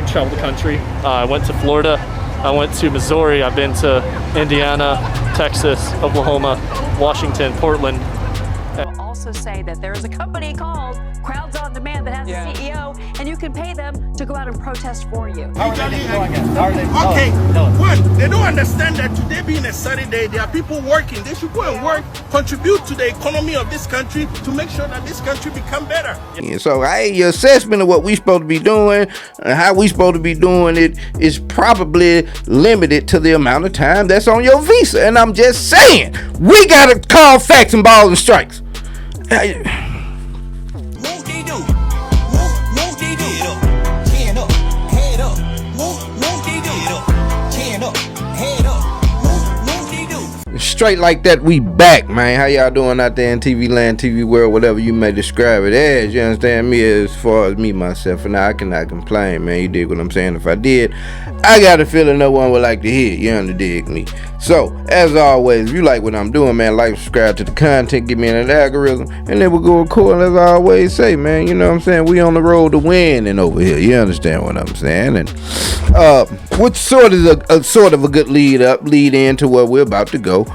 like to travel the country. I went to Florida. I went to Missouri. I've been to Indiana, Texas, Oklahoma, Washington, Portland. I'll also say that there is a company called Crowds on Demand that has a CEO, and you can pay them to go out and protest for you. How are they doing it? Okay, one, they don't understand that today being a Saturday, there are people working. They should go and work, contribute to the economy of this country to make sure that this country become better. Yeah, so your assessment of what we supposed to be doing and how we supposed to be doing it is probably limited to the amount of time that's on your visa. And I'm just saying, we gotta call facts and balls and strikes. Straight like that, we back, man. How y'all doing out there in TV land, TV world, whatever you may describe it as? You understand me? As far as me, myself, and I cannot complain, man. You dig what I'm saying? If I did, I got a feeling no one would like to hear it. You underdig me? So, as always, if you like what I'm doing, man, like, subscribe to the content, get me in that algorithm, and then we'll go record. As I always say, man, you know what I'm saying? We on the road to winning over here. You understand what I'm saying? And which sort is a good lead in to where we're about to go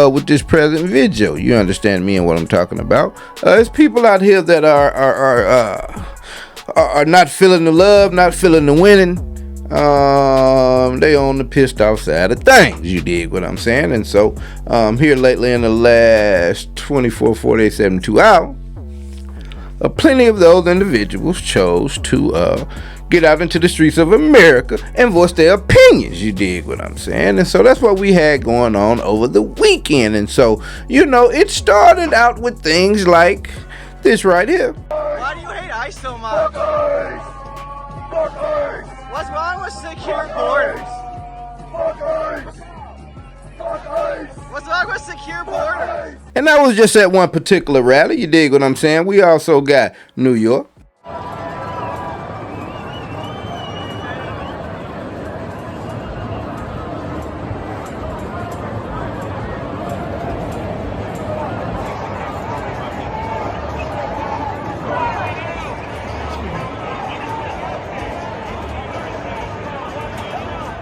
with this present video. You understand me and what I'm talking about? There's people out here that are not feeling the love, not feeling the winning. They on the pissed off side of things. You dig what I'm saying? And so here lately in the last 24, 48, 72 hours, plenty of those individuals chose to get out into the streets of America and voice their opinions. You dig what I'm saying? And so that's what we had going on over the weekend. And so, you know, it started out with things like this right here. Why do you hate ICE so much? What's wrong with secure borders? What's wrong with secure borders? And that was just at one particular rally. You dig what I'm saying? We also got New York.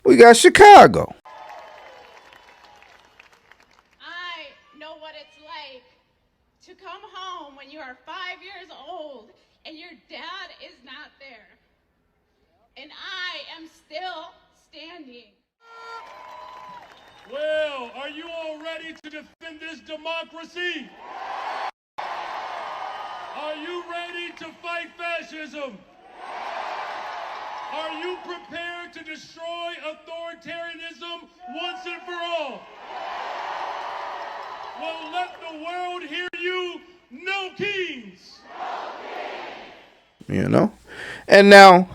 We got Chicago. I know what it's like to come home when you are 5 years old and your dad is not there. And I am still standing. Well, are you all ready to defend this democracy? Are you ready to fight fascism? Are you prepared to destroy authoritarianism once and for all? Well, let the world hear you, no kings! You know? And now,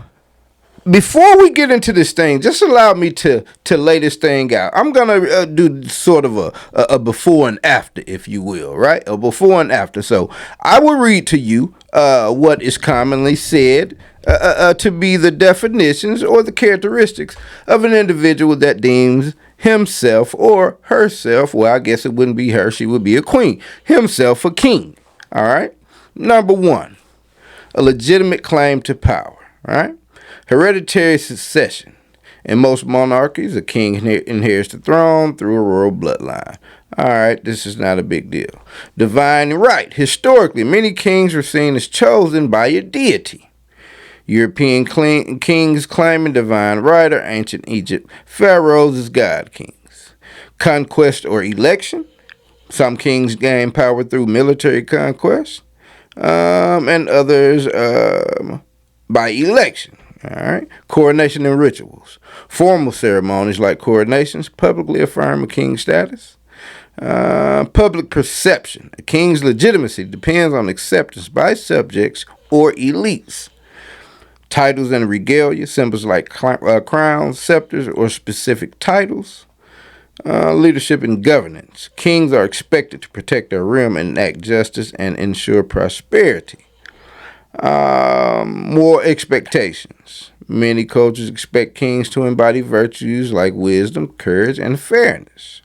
before we get into this thing, just allow me to lay this thing out. I'm going to do sort of a before and after, if you will, right? A before and after. So I will read to you what is commonly said to be the definitions or the characteristics of an individual that deems himself or herself, well, I guess it wouldn't be her, she would be a queen, himself a king, all right? Number one, a legitimate claim to power, all right? Hereditary succession. In most monarchies, a king inherits the throne through a royal bloodline. All right, this is not a big deal. Divine right. Historically, many kings were seen as chosen by a deity. European kings claiming divine right, or ancient Egypt, pharaohs as god kings. Conquest or election. Some kings gain power through military conquest, and others by election. All right. Coronation and rituals. Formal ceremonies like coronations publicly affirm a king's status. Public perception. A king's legitimacy depends on acceptance by subjects or elites. Titles and regalia, symbols like crowns, scepters, or specific titles. Leadership and governance. Kings are expected to protect their realm and enact justice and ensure prosperity. More expectations. Many cultures expect kings to embody virtues like wisdom, courage, and fairness.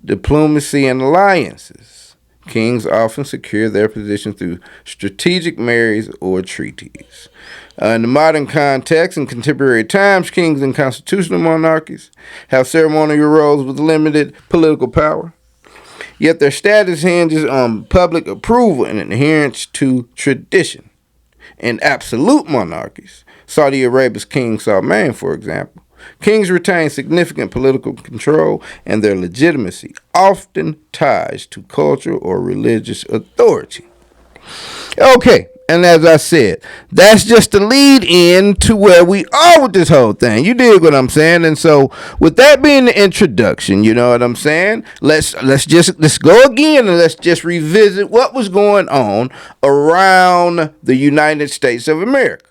Diplomacy and alliances. Kings often secure their position through strategic marriages or treaties. In the modern context, in contemporary times, kings in constitutional monarchies have ceremonial roles with limited political power. Yet their status hinges on public approval and adherence to tradition. In absolute monarchies, Saudi Arabia's King Salman, for example, kings retain significant political control, and their legitimacy often ties to cultural or religious authority. Okay, and as I said, that's just the lead in to where we are with this whole thing. You dig what I'm saying? And so, with that being the introduction, you know what I'm saying? Let's go again and let's just revisit what was going on around the United States of America.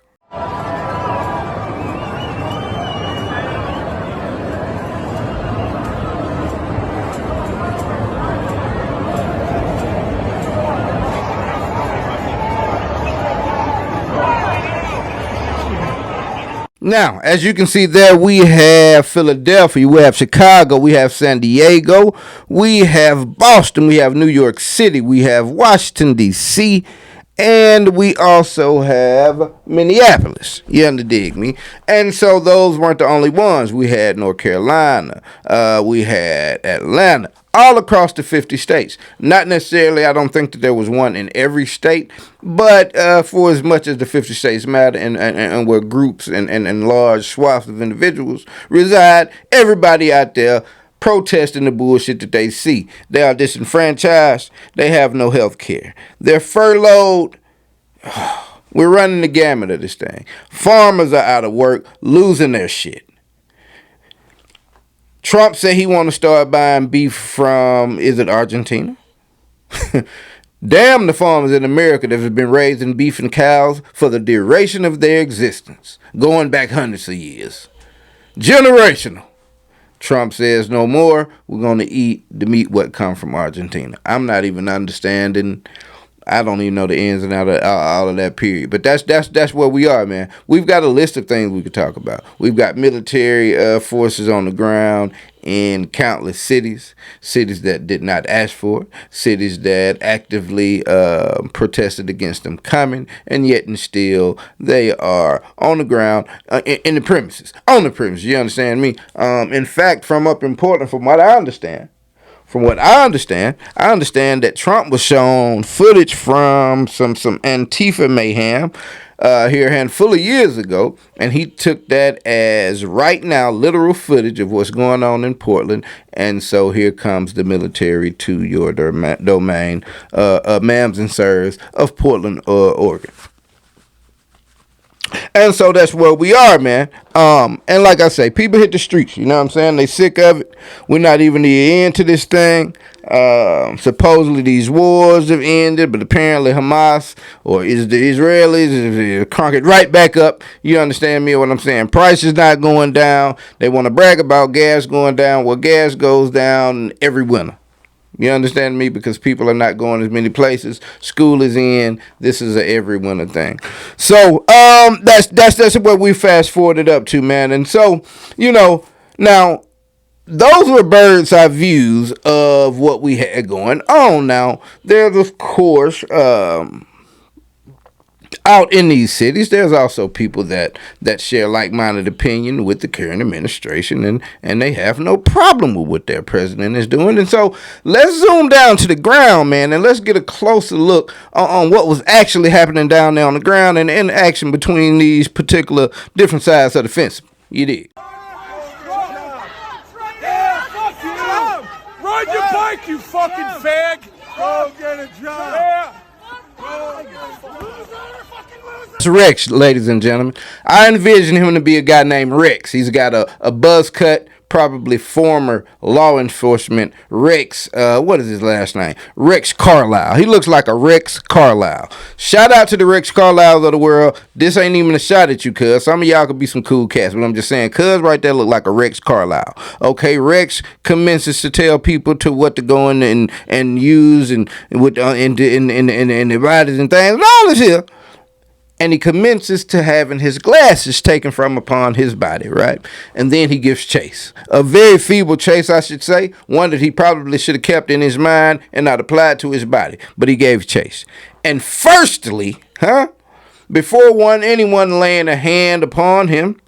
Now, as you can see there, we have Philadelphia, we have Chicago, we have San Diego, we have Boston, we have New York City, we have Washington, D.C., and we also have Minneapolis. You dig me? And so those weren't the only ones. We had North Carolina, we had Atlanta, all across the 50 states. Not necessarily, I don't think that there was one in every state, but for as much as the 50 states matter and where groups and large swaths of individuals reside, everybody out there protesting the bullshit that they see. They are disenfranchised. They have no health care. They're furloughed. We're running the gamut of this thing. Farmers are out of work, losing their shit. Trump said he want to start buying beef from, is it Argentina? Damn the farmers in America that have been raising beef and cows for the duration of their existence, going back hundreds of years. Generational. Trump says no more. We're going to eat the meat what come from Argentina. I'm not even understanding. I don't even know the ins and outs of all of that period. But that's where we are, man. We've got a list of things we could talk about. We've got military forces on the ground in countless cities that did not ask for it, cities that actively protested against them coming, and yet and still they are on the ground in the premises. On the premises, you understand me? In fact, from up in Portland, from what I understand, I understand that Trump was shown footage from some Antifa mayhem here a handful of years ago, and he took that as right now literal footage of what's going on in Portland, and so here comes the military to your domain, ma'ams and sirs of Portland, Oregon. And so that's where we are, man. And like I say, people hit the streets, you know what I'm saying? They sick of it. We're not even into this thing. Supposedly these wars have ended, but apparently Hamas or is the Israelis is cranking right back up. You understand me what I'm saying? Price is not going down. They want to brag about gas going down. Well, gas goes down every winter. You understand me? Because people are not going as many places. School is in. This is a every winter thing. So that's what we fast forwarded up to, man. And so, you know, now those were bird's eye views of what we had going on. Now there's of course out in these cities, there's also people that share like-minded opinion with the current administration, and they have no problem with what their president is doing. And so let's zoom down to the ground, man, and let's get a closer look on what was actually happening down there on the ground and in action between these particular different sides of the fence. You did. Ride your bike, you fucking fag! Go get a job! Yeah. It's Rex, ladies and gentlemen. I envision him to be a guy named Rex. He's got a buzz cut, probably former law enforcement Rex. What is his last name? Rex Carlisle. He looks like a Rex Carlisle. Shout out to the Rex Carlisles of the world. This ain't even a shot at you, cuz. Some of y'all could be some cool cats, but I'm just saying, cuz right there look like a Rex Carlisle. Okay, Rex commences to tell people to what to go in and use and with in the riders and things and all this here. and he commences to having his glasses taken from upon his body, right? And then he gives chase. A very feeble chase, I should say, one that he probably should have kept in his mind and not applied to his body, but he gave chase. And firstly, before anyone laying a hand upon him,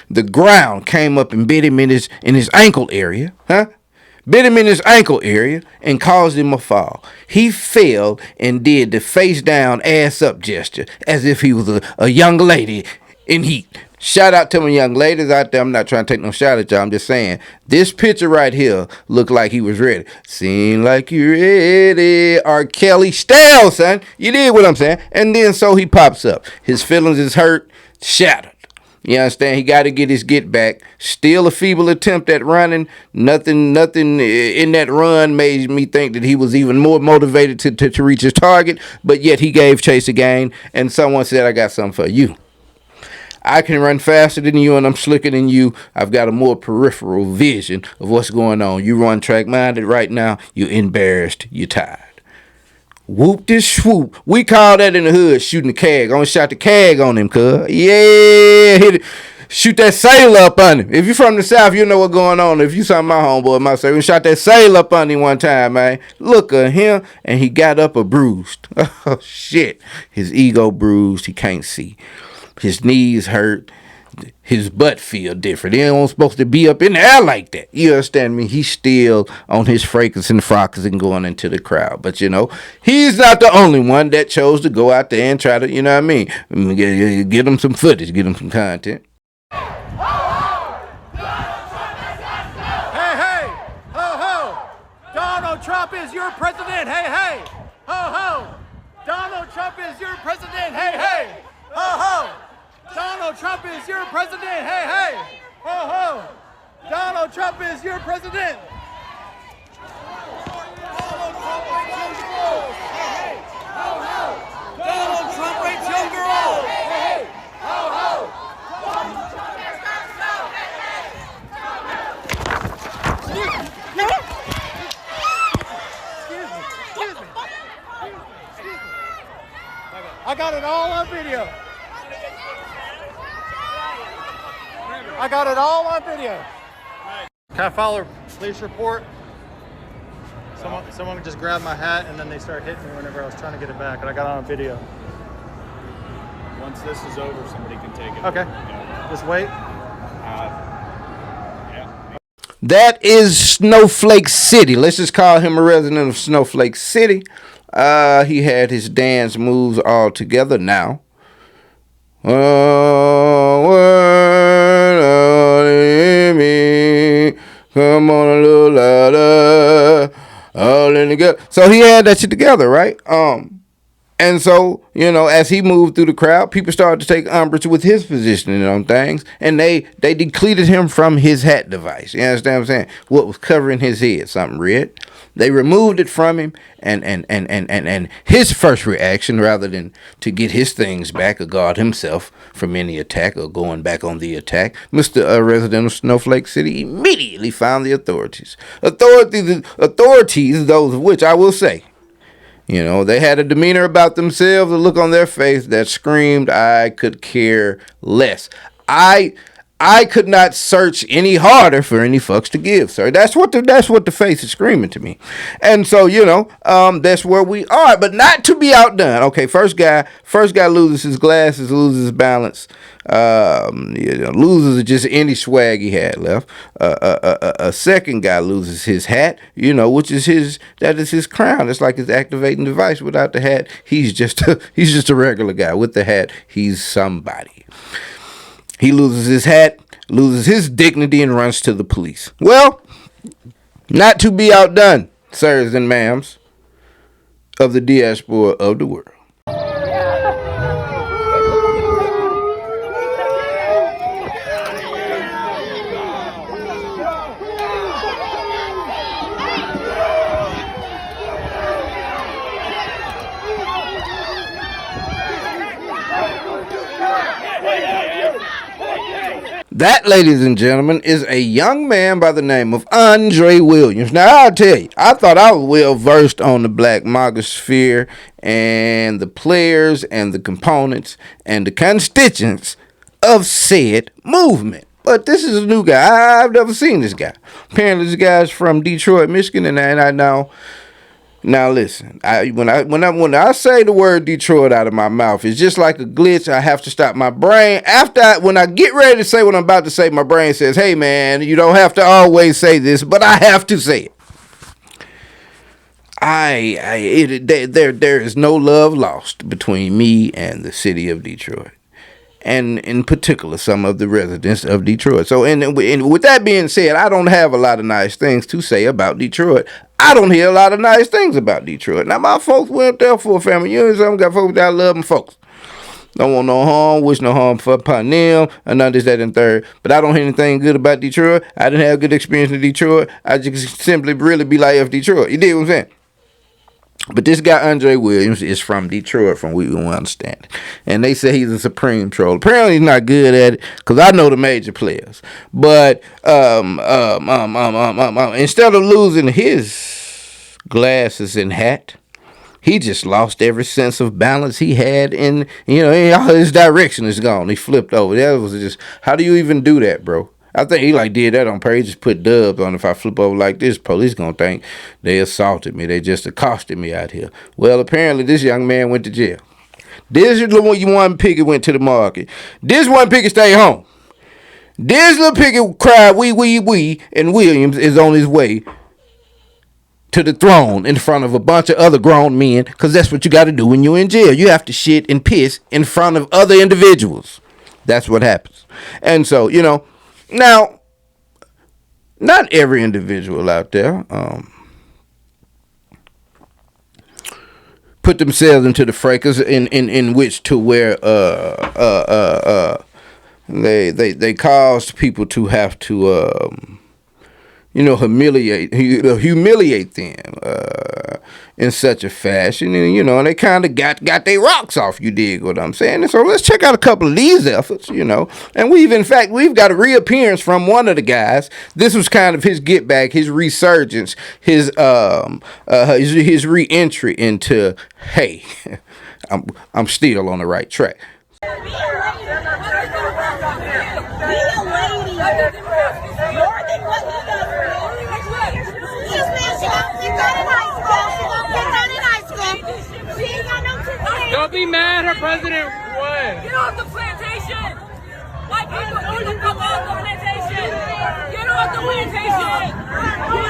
the ground came up and bit him in his ankle area, bit him in his ankle area and caused him a fall. He fell and did the face down, ass up gesture as if he was a young lady in heat. Shout out to my young ladies out there. I'm not trying to take no shot at y'all. I'm just saying this picture right here looked like he was ready. Seem like you ready. R. Kelly style, son. You did what I'm saying. And then so he pops up. His feelings is hurt, shattered. You understand? He got to get his get back. Still a feeble attempt at running. Nothing in that run made me think that he was even more motivated to reach his target. But yet he gave chase again. And someone said, I got something for you. I can run faster than you and I'm slicker than you. I've got a more peripheral vision of what's going on. You run track-minded right now. You're embarrassed. You're tired. Whoop this swoop. We call that in the hood shooting the cag. Only shot the cag on him, cuz. Yeah, hit it. Shoot that sail up on him. If you from the South, you know what's going on. If you saw my homeboy, my son, we shot that sail up on him one time, man. Look at him, and he got up a bruised. Oh, shit. His ego bruised. He can't see. His knees hurt. His butt feel different. He ain't supposed to be up in the air like that. You understand me? He's still on his fracas and frockers and going into the crowd. But, you know, he's not the only one that chose to go out there and try to, you know what I mean, get him some footage, get him some content. Hey, hey, ho, ho. Donald Trump is your president. Hey, hey, ho, ho. Donald Trump is your president. Hey, hey, ho, ho. Donald Trump is your president. Hey, hey, ho, ho. Donald Trump is your president. Donald Trump rapes young girls. Hey, hey, ho, ho. Donald Trump rapes young girls. Hey, hey, ho, ho. I got it all on video. I got it all on video. Can I file a police report? Someone just grabbed my hat and then they started hitting me whenever I was trying to get it back, and I got it on video. Once this is over, somebody can take it. Okay. Yeah. Just wait. Yeah. That is Snowflake City. Let's just call him a resident of Snowflake City. He had his dance moves all together now. Come on a little louder. All in together. So he had that shit together, right? And so, you know, as he moved through the crowd, people started to take umbrage with his positioning on things, and they depleted him from his hat device. You understand what I'm saying? What was covering his head, something red. They removed it from him, and his first reaction, rather than to get his things back or guard himself from any attack or going back on the attack, Mr. Resident of Snowflake City immediately found the authorities. Authorities, those of which I will say, you know, they had a demeanor about themselves, a look on their face that screamed, I could care less. I could not search any harder for any fucks to give, sir. That's what the face is screaming to me. And so, you know, that's where we are, but not to be outdone. Okay, first guy loses his glasses, loses his balance, loses just any swag he had left. A second guy loses his hat, you know, which is his crown. It's like his activating device. Without the hat, he's just a regular guy. With the hat, he's somebody. He loses his hat, loses his dignity, and runs to the police. Well, not to be outdone, sirs and ma'ams, of the diaspora of the world. That, ladies and gentlemen, is a young man by the name of Andre Williams. Now, I'll tell you, I thought I was well versed on the black magosphere and the players and the components and the constituents of said movement. But this is a new guy. I've never seen this guy. Apparently, this guy's from Detroit, Michigan, and I know. Now listen, when I say the word Detroit out of my mouth, it's just like a glitch. I have to stop my brain. When I get ready to say what I'm about to say, my brain says, "Hey man, you don't have to always say this, but I have to say it." There is no love lost between me and the city of Detroit, and in particular some of the residents of Detroit. So, and with that being said, I don't have a lot of nice things to say about Detroit. I don't hear a lot of nice things about Detroit. Now, my folks went there for a family unit. Some got folks that love them folks. Don't want no harm, wish no harm upon them, and none of this, that, and third. But I don't hear anything good about Detroit. I didn't have a good experience in Detroit. I just simply really be like, F Detroit. You dig what I'm saying? But this guy, Andre Williams, is from Detroit, from what we understand it. And they say he's a supreme troll. Apparently he's not good at it, because I know the major players. But instead of losing his glasses and hat, he just lost every sense of balance he had in, his direction is gone. He flipped over. That was just, how do you even do that, bro? I think he did that on purpose. He just put dubs on. If I flip over like this, police gonna think they assaulted me. They just accosted me out here. Well, apparently this young man went to jail. This is the one Pickett went to the market. This one Pickett stayed home. This little Pickett cried, we, and Williams is on his way to the throne in front of a bunch of other grown men, because that's what you got to do when you're in jail. You have to shit and piss in front of other individuals. That's what happens. And so, now, not every individual out there put themselves into the fracas in which to where they caused people to have to humiliate them in such a fashion, and they kind of got their rocks off. You dig what I'm saying? And so let's check out a couple of these efforts, and we've got a reappearance from one of the guys. This was kind of his get back, his resurgence, his re-entry into, hey, I'm still on the right track. Don't be mad, her president won. Get off the plantation! White people, get the fuck off the plantation! Get off the plantation!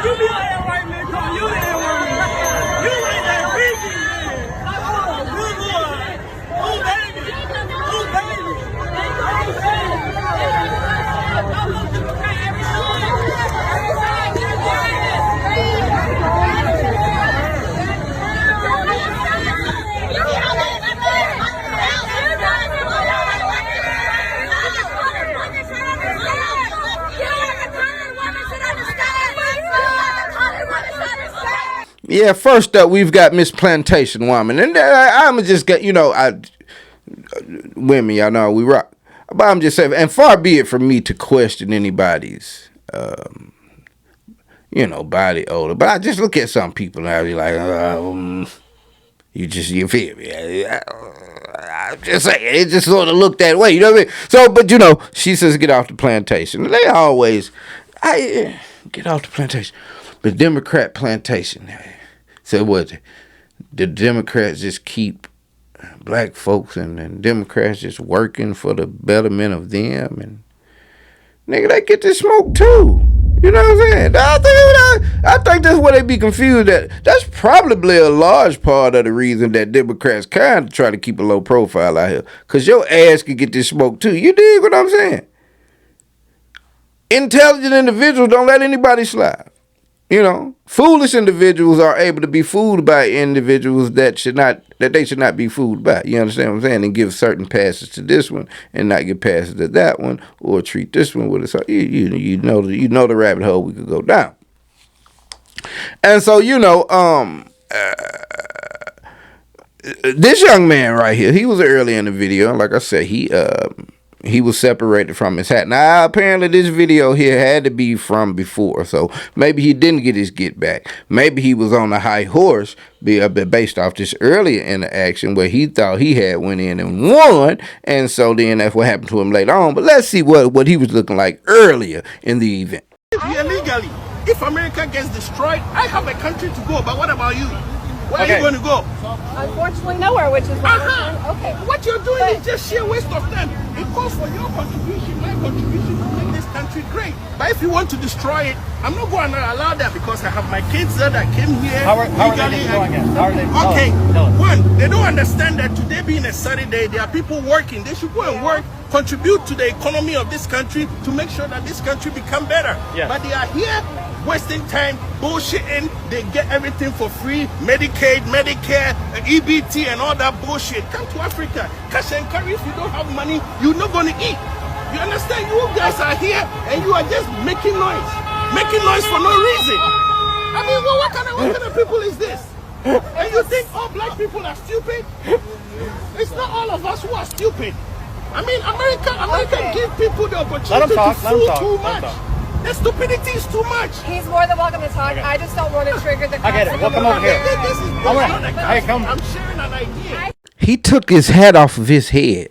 You be like that white man, come you that white man. You like that freaky man. Oh, good boy. Oh, baby. Oh, baby. Yeah, first up, we've got Miss Plantation Woman. And I'm just got, women, y'all know we rock. But I'm just saying, and far be it from me to question anybody's, body odor. But I just look at some people and I be like, you feel me? I'm just saying, it just sort of looked that way, you know what I mean? So, but she says get off the plantation. They always, get off the plantation. But Democrat plantation. So what? The Democrats just keep black folks and Democrats just working for the betterment of them, and nigga, they get this smoke too. You know what I'm saying? I think that's where they be confused at. That's probably a large part of the reason that Democrats kind of try to keep a low profile out here. Because your ass could get this smoke too. You dig what I'm saying? Intelligent individuals don't let anybody slide. Foolish individuals are able to be fooled by individuals that they should not be fooled by. You understand what I'm saying? And give certain passes to this one and not give passes to that one, or treat this one with a you know the rabbit hole we could go down. And so this young man right here, he was early in the video, and like I said, he he was separated from his hat. Now, apparently this video here had to be from before, so maybe he didn't get his get back. Maybe he was on a high horse based off this earlier interaction where he thought he had went in and won, and so then that's what happened to him later on. But let's see what he was looking like earlier in the event. Illegally, if America gets destroyed, I have a country to go, but what about you? Where are you going to go? Unfortunately, nowhere, which is why okay. What you're doing is just sheer waste of time. It calls for your contribution, my contribution to make this country great. But if you want to destroy it, I'm not going to allow that because I have my kids there that came here. How are they destroying it? How are they? Okay, one, they don't understand that today being a Saturday, there are people working. They should go and work, contribute to the economy of this country to make sure that this country become better. Yes. But they are here wasting time, bullshitting. They get everything for free, Medicaid, Medicare, EBT, and all that bullshit. Come to Africa, cash and carry. If you don't have money, you're not going to eat. You understand? You guys are here and you are just making noise for no reason. I mean, what kind of people is this? And you think all black people are stupid? It's not all of us who are stupid. I mean, America give people the opportunity to fool too much. The stupidity is too much. He's more than welcome to talk. I just don't want to trigger the. I get it. Well, come over here. I'm sharing an idea. He took his hat off of his head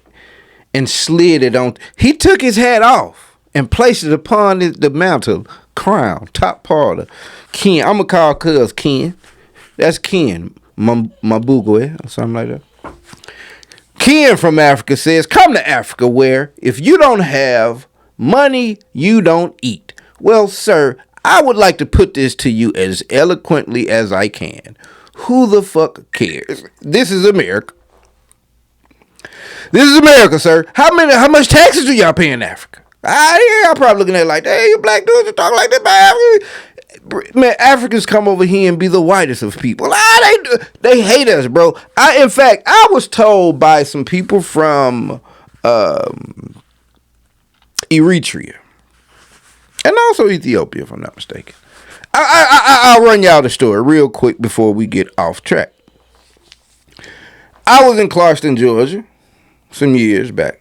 and slid it on. He took his hat off and placed it upon the mantle, crown, top part of Ken. I'm going to call cuz Ken. That's Ken Mabugwe or something like that. Ken from Africa says, come to Africa where if you don't have money, you don't eat. Well, sir, I would like to put this to you as eloquently as I can. Who the fuck cares? This is America. This is America, sir. How much taxes do y'all pay in Africa? Y'all probably looking at it like, hey, you black dudes are talking like that. Man, Africans come over here and be the whitest of people. They hate us, bro. In fact, I was told by some people from Eritrea and also Ethiopia, if I'm not mistaken. I'll run y'all the story real quick before we get off track. I was in Clarkston, Georgia, some years back,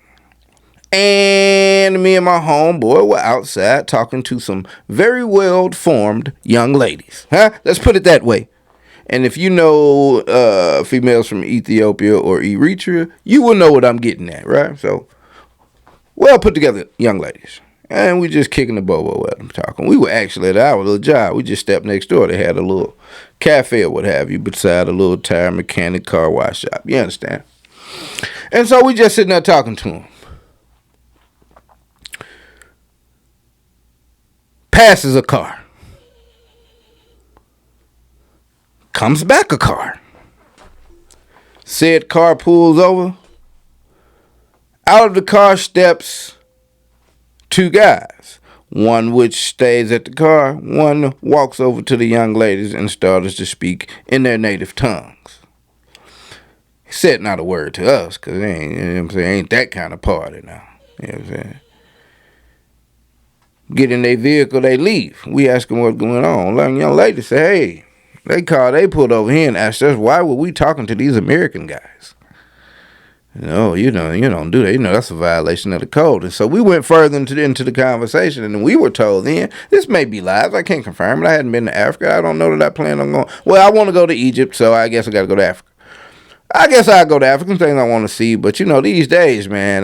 and me and my homeboy were outside talking to some very well-formed young ladies. Let's put it that way. And if you know females from Ethiopia or Eritrea, you will know what I'm getting at, right? So, well put together young ladies. And we just kicking the bobo at them talking. We were actually at our little job. We just stepped next door. They had a little cafe or what have you beside a little tire mechanic car wash shop. You understand? And so we just sitting there talking to them. Passes a car. Comes back a car. Said car pulls over. Out of the car steps two guys. One which stays at the car. One walks over to the young ladies and starts to speak in their native tongues. He said not a word to us because ain't that kind of party now. You know what I'm saying? Get in their vehicle, they leave. We ask them what's going on. Like, young lady say, hey, they pulled over here and asked us why were we talking to these American guys? No, you don't do that. That's a violation of the code. And so we went further into the conversation, and we were told then, this may be live, I can't confirm it. I hadn't been to Africa. I don't know that I plan on going. Well, I want to go to Egypt, so I guess I got to go to Africa. I guess I'll go to Africa, things I want to see. But, these days, man,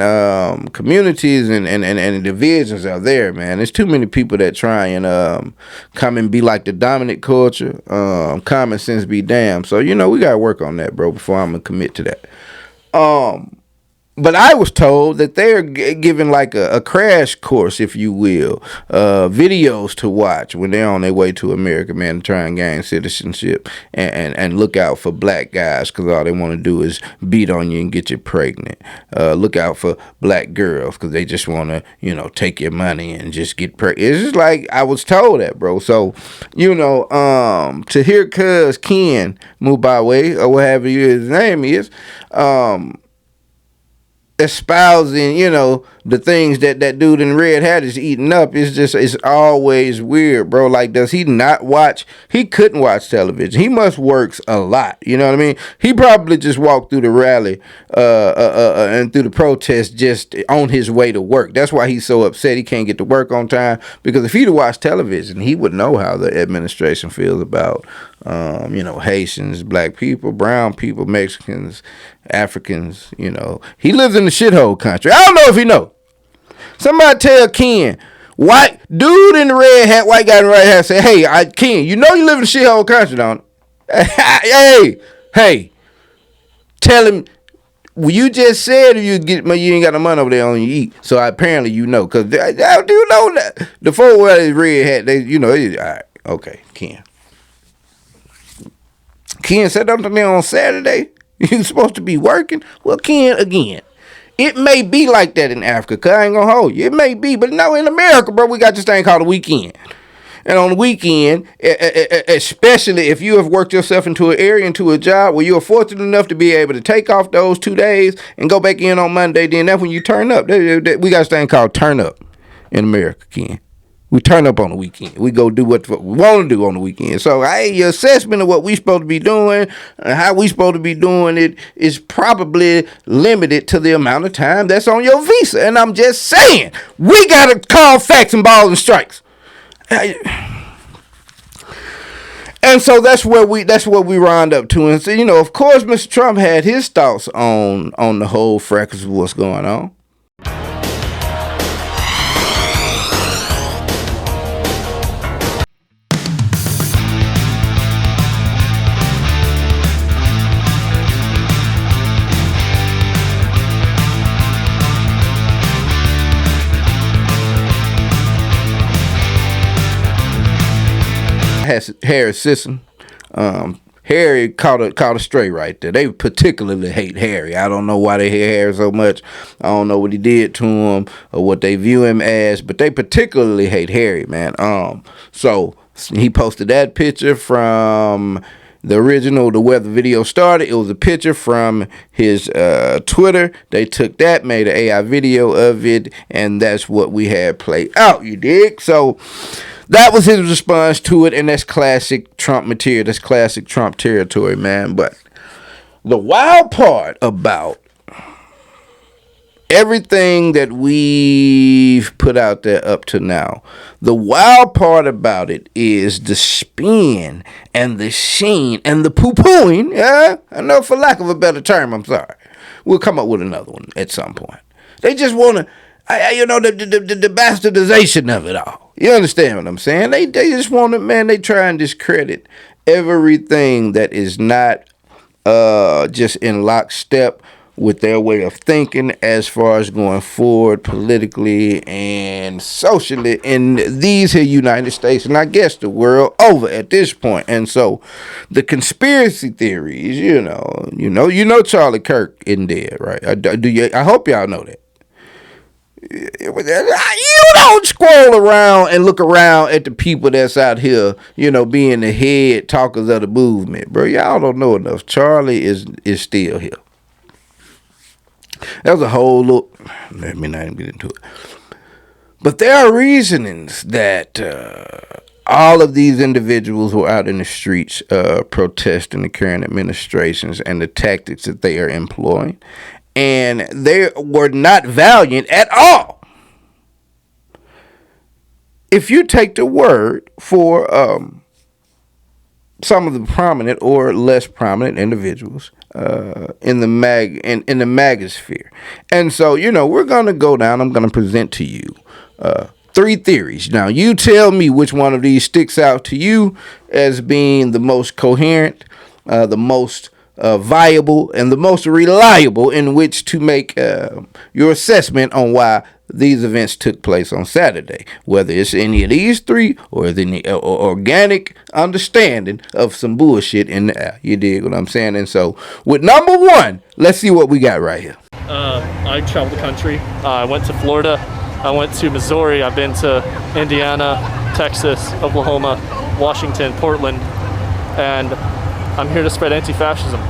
communities and divisions are there, man. There's too many people that try and come and be like the dominant culture. Common sense be damned. So, we got to work on that, bro, before I'm going to commit to that. But I was told that they're giving like a crash course, if you will, videos to watch when they're on their way to America, man, to try and gain citizenship and look out for black guys because all they want to do is beat on you and get you pregnant. Look out for black girls because they just want to, take your money and just get pregnant. It's just like I was told that, bro. So, to hear cuz Ken Mubawe or whatever his name is, espousing, the things that dude in the red hat is eating up. It's always weird, bro. Like, does he not watch? He couldn't watch television. He must works a lot. You know what I mean? He probably just walked through the rally, and through the protest just on his way to work. That's why he's so upset he can't get to work on time. Because if he'd watched television, he would know how the administration feels about, Haitians, black people, brown people, Mexicans, Africans. He lives in the shithole country. I don't know if he know. Somebody tell Ken, white dude in the red hat, white guy in the red hat, say, hey, Ken, you live in the shithole country, don't you? hey, tell him. Well, you just said you ain't got no money over there on you eat. So apparently because I do know that the folk with his red hat, they all right, okay, Ken. Ken said something on Saturday. You supposed to be working? Well, Ken, again, it may be like that in Africa, because I ain't going to hold you. It may be, but no, in America, bro, we got this thing called a weekend. And on the weekend, especially if you have worked yourself into an area, into a job where you are fortunate enough to be able to take off those 2 days and go back in on Monday, then that's when you turn up. We got this thing called turn up in America, Ken. We turn up on the weekend. We go do what we want to do on the weekend. So, your assessment of what we supposed to be doing and how we supposed to be doing it is probably limited to the amount of time that's on your visa. And I'm just saying, we got to call facts and balls and strikes. And so that's what we round up to. And so, of course, Mr. Trump had his thoughts on the whole fracas of what's going on. Harry's sister, Harry caught a stray right there. They particularly hate Harry. I don't know why they hate Harry so much. I don't know what he did to him or what they view him as, but they particularly hate Harry, man. So he posted that picture from the original, where the video started. It was a picture from his Twitter. They took that, made an AI video of it, and that's what we had played out, you dig? So that was his response to it, and that's classic Trump material. That's classic Trump territory, man. But the wild part about everything that we've put out there up to now, the wild part about it is the spin and the sheen and the poo-pooing. Yeah, I know, for lack of a better term, I'm sorry. We'll come up with another one at some point. They just want to, the bastardization of it all. You understand what I'm saying? They just want to, man, they try and discredit everything that is not just in lockstep with their way of thinking as far as going forward politically and socially in these here United States, and I guess the world over at this point. And so the conspiracy theories, you know Charlie Kirk isn't dead, right? I hope y'all know that. You don't scroll around and look around at the people that's out here, being the head talkers of the movement, bro. Y'all don't know enough. Charlie is still here. That was a whole look. Let me not even get into it. But there are reasonings that all of these individuals who are out in the streets protesting the current administrations and the tactics that they are employing. And they were not valiant at all. If you take the word for some of the prominent or less prominent individuals in the magosphere. And so, we're going to go down. I'm going to present to you 3 theories. Now, you tell me which one of these sticks out to you as being the most coherent, the most viable, and the most reliable in which to make your assessment on why these events took place on Saturday. Whether it's any of these 3 or any organic understanding of some bullshit in the air. You dig what I'm saying? And so, with number 1, let's see what we got right here. I traveled the country. I went to Florida. I went to Missouri. I've been to Indiana, Texas, Oklahoma, Washington, Portland, and I'm here to spread anti-fascism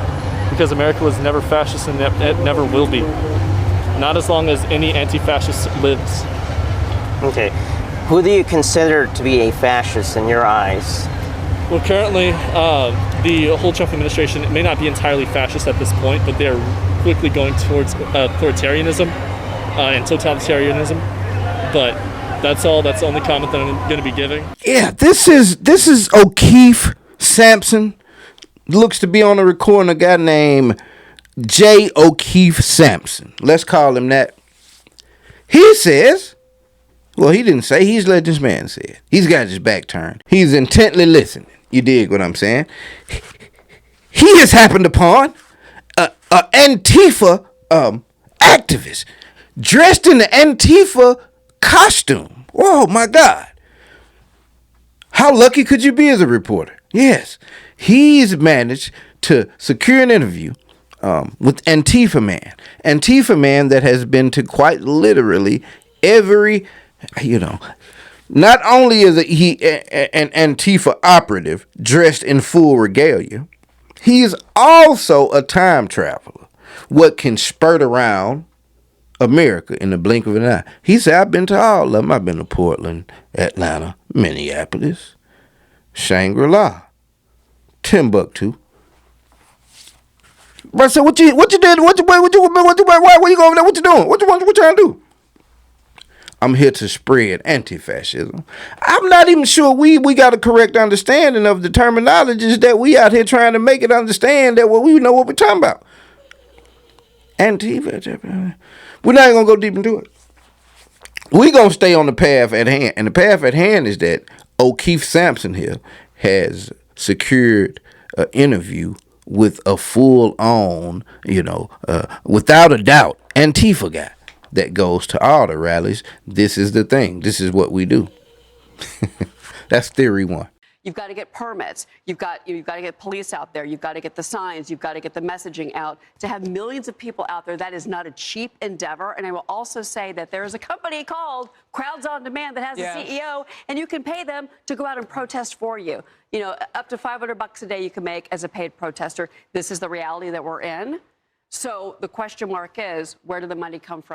because America was never fascist and it never will be. not as long as any anti-fascist lives. Okay. Who do you consider to be a fascist in your eyes? Well, currently, the whole Trump administration may not be entirely fascist at this point, but they're quickly going towards authoritarianism and totalitarianism. But that's all. That's the only comment that I'm going to be giving. Yeah, this is O'Keefe Sampson. Looks to be on a recording, a guy named J. O'Keefe Sampson. Let's call him that. He says, well, he didn't say, he's let this man say it. He's got his back turned. He's intently listening. You dig what I'm saying? He has happened upon a Antifa activist dressed in the Antifa costume. Oh my God. How lucky could you be as a reporter? Yes. He's managed to secure an interview with Antifa Man. Antifa Man that has been to quite literally every, not only is he an Antifa operative dressed in full regalia, he is also a time traveler. What can spurt around America in the blink of an eye. He said, I've been to all of them. I've been to Portland, Atlanta, Minneapolis, Shangri-La, Timbuktu. But so what you did? Why you going over there? What you doing? What you trying to do? I'm here to spread anti-fascism. I'm not even sure we got a correct understanding of the terminologies that we out here trying to make it understand that we know what we're talking about. Anti-fascism. We're not going to go deep into it. We're going to stay on the path at hand. And the path at hand is that O'Keefe Sampson here has secured an interview with a full-on, without a doubt, Antifa guy that goes to all the rallies. This is the thing. This is what we do. That's theory one. You've got to get permits. You've got to get police out there. You've got to get the signs. You've got to get the messaging out. To have millions of people out there, that is not a cheap endeavor. And I will also say that there is a company called Crowds on Demand that has a CEO, and you can pay them to go out and protest for you. Up to $500 a day you can make as a paid protester. This is the reality that we're in. So the question mark is, where did the money come from?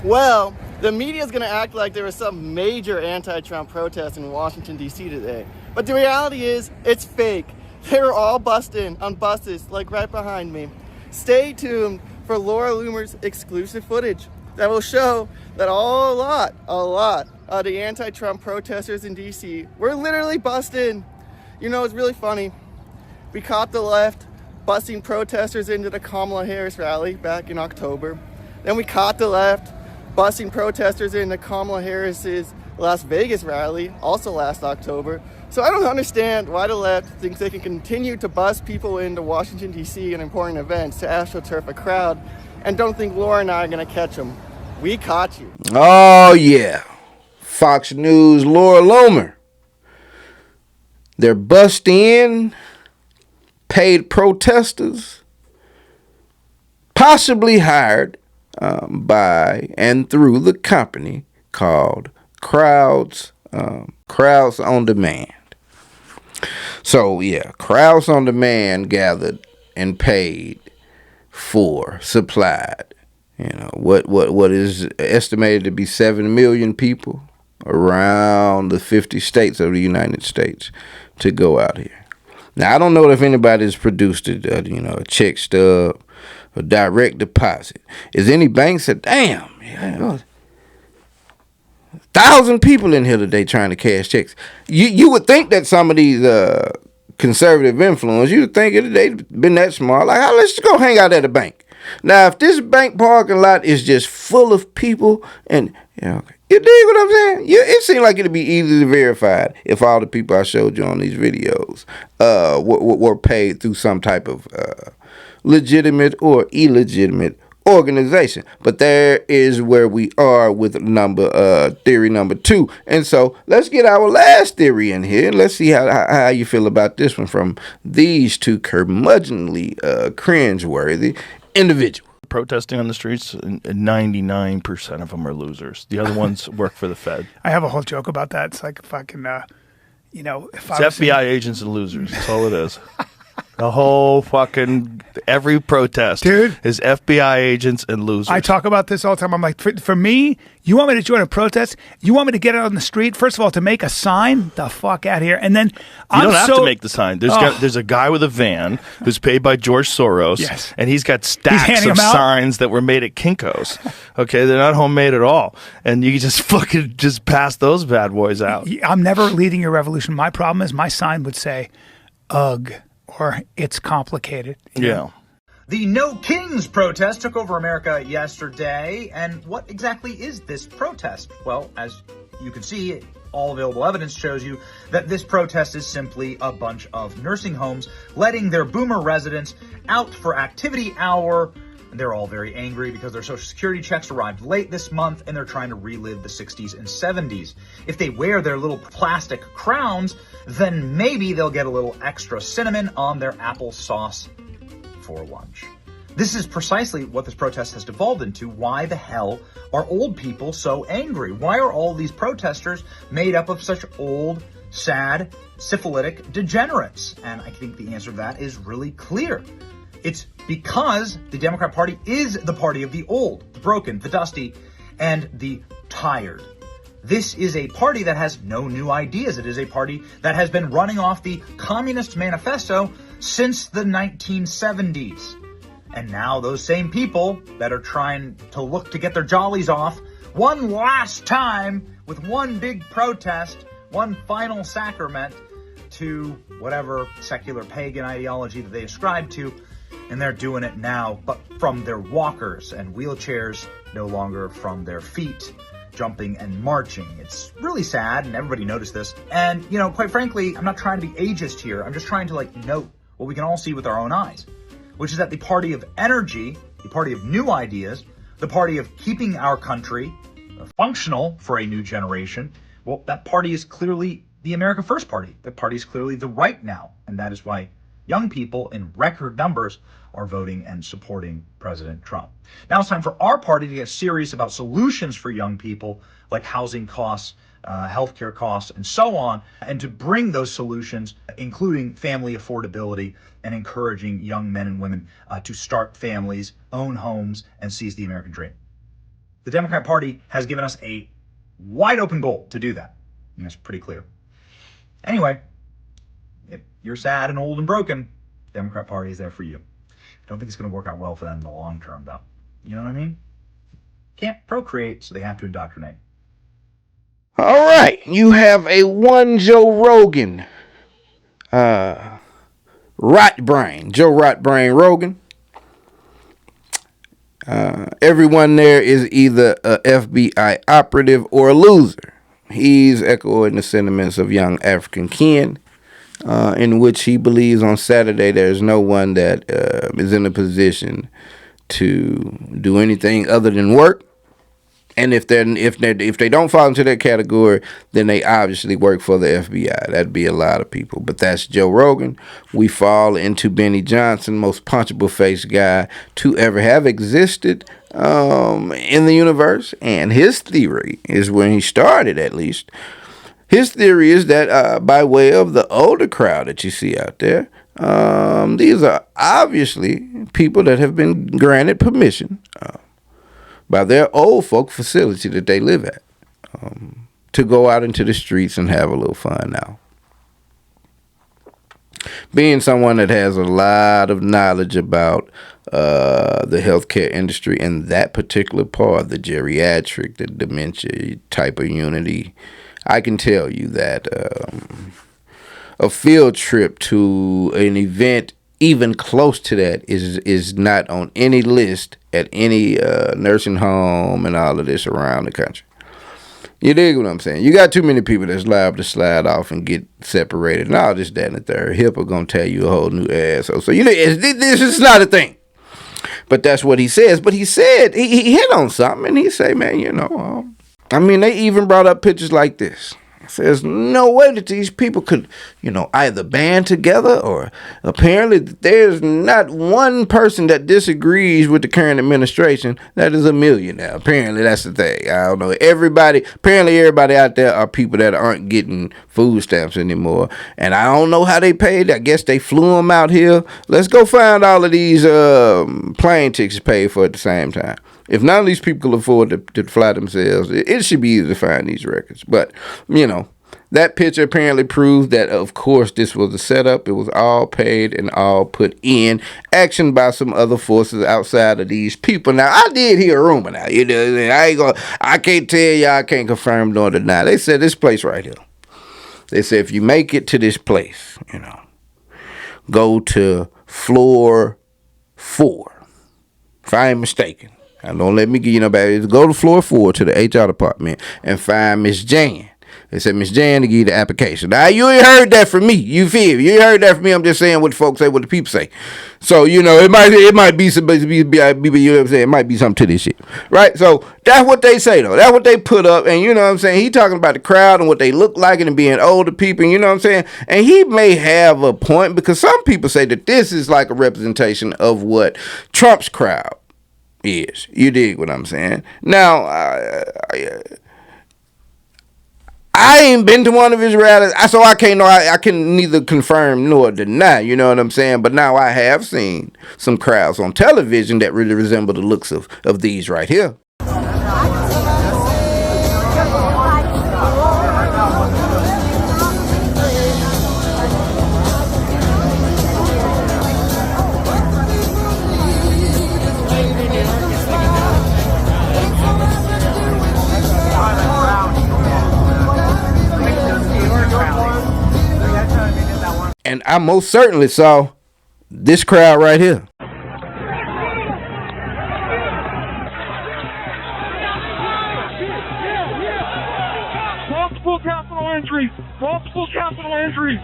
Well, the media is going to act like there was some major anti-Trump protest in Washington, D.C. today. But the reality is, it's fake. They were all bussed in on buses, like right behind me. Stay tuned for Laura Loomer's exclusive footage that will show that a lot of the anti-Trump protesters in D.C. were literally bussed in. It's really funny. We caught the left busing protesters into the Kamala Harris rally back in October. Then we caught the left busing protesters into Kamala Harris's Las Vegas rally, also last October. So I don't understand why the left thinks they can continue to bus people into Washington, D.C. and important events to astroturf a crowd and don't think Laura and I are going to catch them. We caught you. Oh, yeah. Fox News, Laura Loomer. They're bussed in, paid protesters, possibly hired by and through the company called Crowds on Demand. So yeah, Crowds on Demand gathered and paid for, supplied, what is estimated to be 7 million people around the 50 states of the United States to go out here. Now I don't know if anybody's produced a check stub, a direct deposit. Is any bank said, damn, 1,000 people in here today trying to cash checks. You would think that some of these conservative influence, you would think they've been that smart. Like, let's just go hang out at a bank. Now, if this bank parking lot is just full of people and, you dig what I'm saying? It seemed like it'd be easily verified if all the people I showed you on these videos were paid through some type of legitimate or illegitimate organization. But there is where we are with theory number 2. And so let's get our last theory in here. Let's see how you feel about this one from these two curmudgeonly, cringeworthy individuals. Protesting on the streets, 99% of them are losers. The other ones work for the Fed. I have a whole joke about that. It's like if I can, if it's FBI agents and losers. That's all it is. The whole fucking every protest, dude, is FBI agents and losers. I talk about this all the time. I'm like, for me, you want me to join a protest? You want me to get out on the street? First of all, to make a sign? The fuck out of here. And then you don't have to make the sign. There's a guy with a van who's paid by George Soros, yes, and he's got stacks of signs that were made at Kinko's. Okay, they're not homemade at all, and you just fucking just pass those bad boys out. I'm never leading your revolution. My problem is my sign would say, "Ugh," or "It's complicated." Yeah. The No Kings protest took over America yesterday. And what exactly is this protest? Well, as you can see, all available evidence shows you that this protest is simply a bunch of nursing homes letting their boomer residents out for activity hour. They're all very angry because their Social Security checks arrived late this month and they're trying to relive the 60s and 70s. If they wear their little plastic crowns, then maybe they'll get a little extra cinnamon on their applesauce for lunch. This is precisely what this protest has devolved into. Why the hell are old people so angry? Why are all these protesters made up of such old, sad, syphilitic degenerates? And I think the answer to that is really clear. It's because the Democrat Party is the party of the old, the broken, the dusty, and the tired. This is a party that has no new ideas. It is a party that has been running off the Communist Manifesto since the 1970s. And now those same people that are trying to look to get their jollies off one last time with one big protest, one final sacrament to whatever secular pagan ideology that they ascribe to, and they're doing it now, but from their walkers and wheelchairs, no longer from their feet, jumping and marching. It's really sad, and everybody noticed this. And, you know, quite frankly, I'm not trying to be ageist here. I'm just trying to, note what we can all see with our own eyes, which is that the party of energy, the party of new ideas, the party of keeping our country functional for a new generation, well, that party is clearly the America First Party. That party is clearly the right now, and that is why young people in record numbers are voting and supporting President Trump. Now it's time for our party to get serious about solutions for young people, like housing costs, healthcare costs, and so on, and to bring those solutions, including family affordability and encouraging young men and women to start families, own homes, and seize the American dream. The Democrat Party has given us a wide open goal to do that, and it's pretty clear. Anyway, if you're sad and old and broken, the Democrat Party is there for you. I don't think it's going to work out well for them in the long term, though. You know what I mean? Can't procreate, so they have to indoctrinate. All right, you have a one Joe Rogan, Rot Brain, Joe Rot Brain Rogan. Everyone there is either a FBI operative or a loser. He's echoing the sentiments of young African kin, in which he believes on Saturday there's no one that is in a position to do anything other than work. And if they don't fall into that category, then they obviously work for the FBI. That'd be a lot of people. But that's Joe Rogan. We fall into Benny Johnson, most punchable face guy to ever have existed in the universe. And his theory is, when he started at least, his theory is that by way of the older crowd that you see out there, these are obviously people that have been granted permission by their old folk facility that they live at to go out into the streets and have a little fun now. Being someone that has a lot of knowledge about the healthcare industry and that particular part, the geriatric, the dementia type of unity, I can tell you that a field trip to an event even close to that is not on any list at any nursing home and all of this around the country. You dig what I'm saying? You got too many people that's liable to slide off and get separated and all this, that, and the third. HIPAA gonna tell you a whole new asshole. So this is not a thing. But that's what he says. But he said, he hit on something, and he say, man, they even brought up pictures like this. There's no way that these people could, either band together, or apparently there's not one person that disagrees with the current administration that is a millionaire. Apparently that's the thing. I don't know. Apparently everybody out there are people that aren't getting food stamps anymore. And I don't know how they paid. I guess they flew them out here. Let's go find all of these plane tickets paid for at the same time. If none of these people can afford to fly themselves, it should be easy to find these records. But, that picture apparently proves that, of course, this was a setup. It was all paid and all put in action by some other forces outside of these people. Now, I did hear a rumor now. I can't tell you, I can't confirm nor deny. They said this place right here. They said if you make it to this place, go to floor 4. If I ain't mistaken. Now, don't let me give you no bad. Go to floor 4 to the HR department and find Miss Jan. They said Miss Jan to give you the application. Now, you ain't heard that from me. You feel me? You ain't heard that from me. I'm just saying what the folks say, what the people say. So, it might be some, you know what I'm saying? It might be something to this shit. Right? So, that's what they say, though. That's what they put up. And you know what I'm saying? He talking about the crowd and what they look like and being older people. And you know what I'm saying? And he may have a point, because some people say that this is like a representation of what Trump's crowd is. You dig what I'm saying? Now, I ain't been to one of his rallies, so I can't know. I can neither confirm nor deny. You know what I'm saying? But now I have seen some crowds on television that really resemble the looks of these right here. And I most certainly saw this crowd right here. Multiple capital injuries. Multiple capital injuries.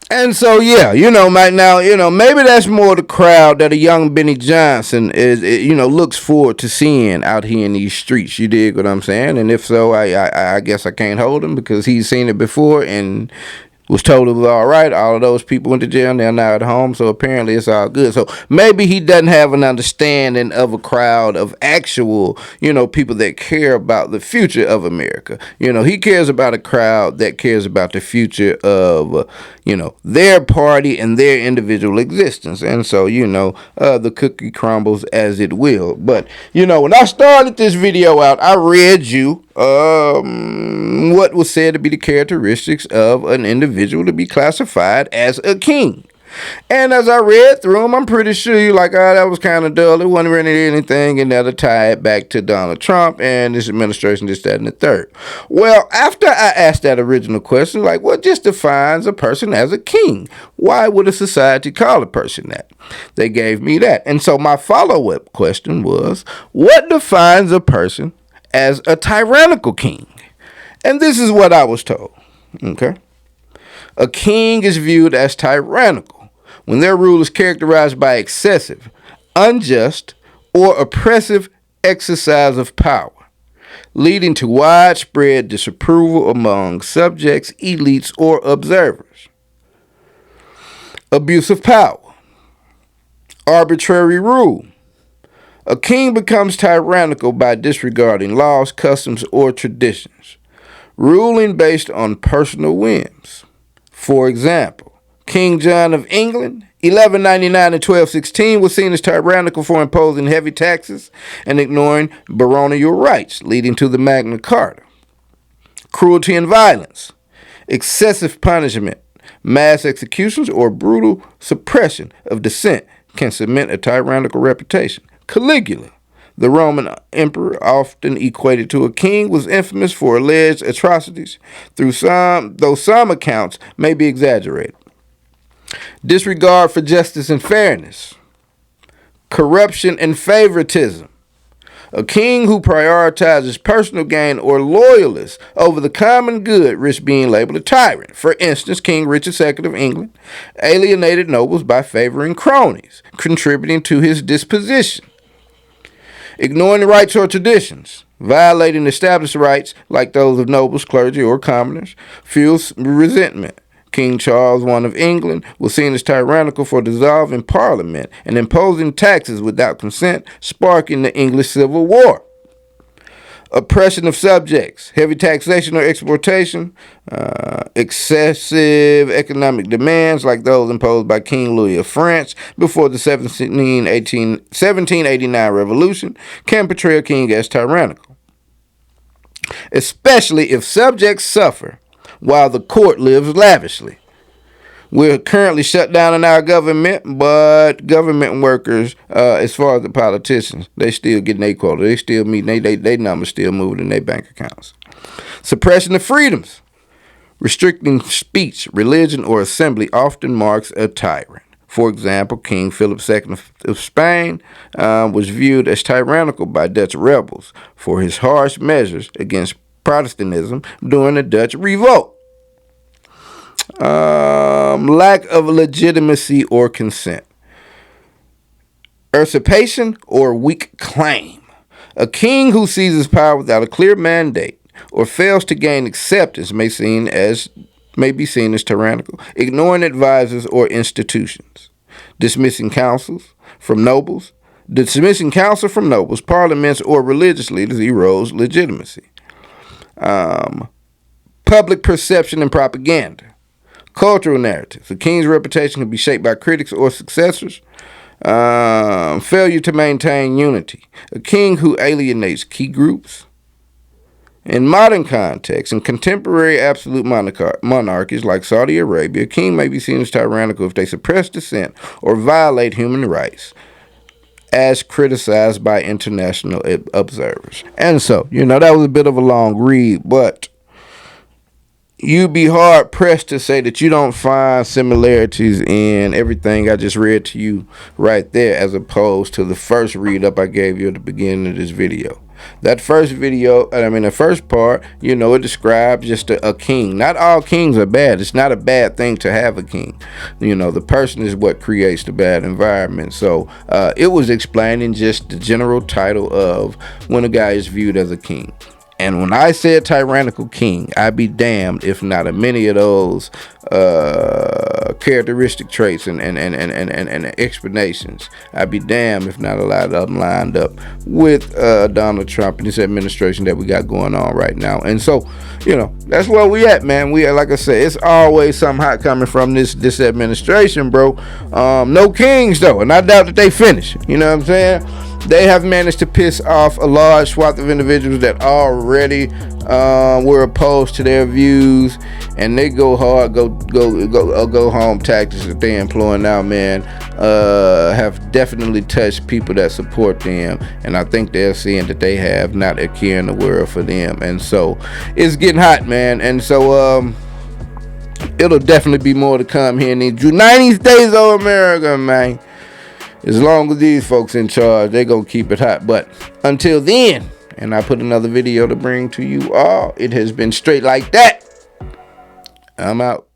And so, yeah, right now, maybe that's more the crowd that a young Benny Johnson is, looks forward to seeing out here in these streets. You dig what I'm saying? And if so, I guess I can't hold him, because he's seen it before and was told it was all right. All of those people went to jail and they're now at home, so apparently it's all good. So maybe he doesn't have an understanding of a crowd of actual, people that care about the future of America. He cares about a crowd that cares about the future of, their party and their individual existence. And so, the cookie crumbles as it will. But, when I started this video out, I read you what was said to be the characteristics of an individual to be classified as a king. And as I read through them, I'm pretty sure you're like, that was kind of dull. It wasn't really anything, and that'll tie it back to Donald Trump and this administration, this, that, and the third. Well, after I asked that original question, like, what just defines a person as a king? Why would a society call a person that? They gave me that. And so my follow-up question was, what defines a person as a tyrannical king? And this is what I was told. Okay. A king is viewed as tyrannical when their rule is characterized by excessive, unjust, or oppressive exercise of power, leading to widespread disapproval among subjects, elites, or observers. Abuse of power. Arbitrary rule. A king becomes tyrannical by disregarding laws, customs, or traditions, ruling based on personal whims. For example, King John of England, 1199 and 1216, was seen as tyrannical for imposing heavy taxes and ignoring baronial rights, leading to the Magna Carta. Cruelty and violence. Excessive punishment Mass executions or brutal suppression of dissent can cement a tyrannical reputation. Caligula, the Roman emperor often equated to a king, was infamous for alleged atrocities, though some accounts may be exaggerated. Disregard for justice and fairness. Corruption and favoritism. A king who prioritizes personal gain or loyalists over the common good risks being labeled a tyrant. For instance, King Richard II of England alienated nobles by favoring cronies, contributing to his disposition. Ignoring the rights or traditions, violating established rights like those of nobles, clergy, or commoners, fuels resentment. King Charles I of England was seen as tyrannical for dissolving Parliament and imposing taxes without consent, sparking the English Civil War. Oppression of subjects, heavy taxation or exploitation, excessive economic demands like those imposed by King Louis of France before the 1789 revolution can portray a king as tyrannical, especially if subjects suffer while the court lives lavishly. We're currently shut down in our government, but government workers, as far as the politicians, they still getting their quota. They still meeting, they numbers still moving in their bank accounts. Suppression of freedoms. Restricting speech, religion, or assembly often marks a tyrant. For example, King Philip II of Spain was viewed as tyrannical by Dutch rebels for his harsh measures against Protestantism during the Dutch Revolt. Lack of legitimacy or consent. Usurpation or weak claim. A king who seizes power without a clear mandate or fails to gain acceptance may be seen as tyrannical. Ignoring advisors or institutions. Dismissing counsel from nobles, parliaments, or religious leaders erodes legitimacy. Public perception and propaganda. Cultural narratives. A king's reputation can be shaped by critics or successors. Failure to maintain unity. A king who alienates key groups. In modern contexts, in contemporary absolute monarchies like Saudi Arabia, a king may be seen as tyrannical if they suppress dissent or violate human rights, as criticized by international observers. And so, that was a bit of a long read, but you'd be hard pressed to say that you don't find similarities in everything I just read to you right there, as opposed to the first read up I gave you at the beginning of this video. That first video, the first part, it describes just a king. Not all kings are bad. It's not a bad thing to have a king. The person is what creates the bad environment. So it was explaining just the general title of when a guy is viewed as a king. And when I said tyrannical king, I'd be damned if not many of those characteristic traits and explanations. I'd be damned if not a lot of them lined up with Donald Trump and this administration that we got going on right now. And so, that's where we at, man. We, like I said, it's always something hot coming from this administration, bro. No kings though, and I doubt that they finish. You know what I'm saying? They have managed to piss off a large swath of individuals that already were opposed to their views, and they go hard, go home tactics that they're employing now, man. Have definitely touched people that support them, and I think they're seeing that they have not a care in the world for them, and so it's getting hot, man. And so it'll definitely be more to come here in these 90 days of America, man. As long as these folks in charge, they're going to keep it hot. But until then, and I put another video to bring to you all, it has been straight like that. I'm out.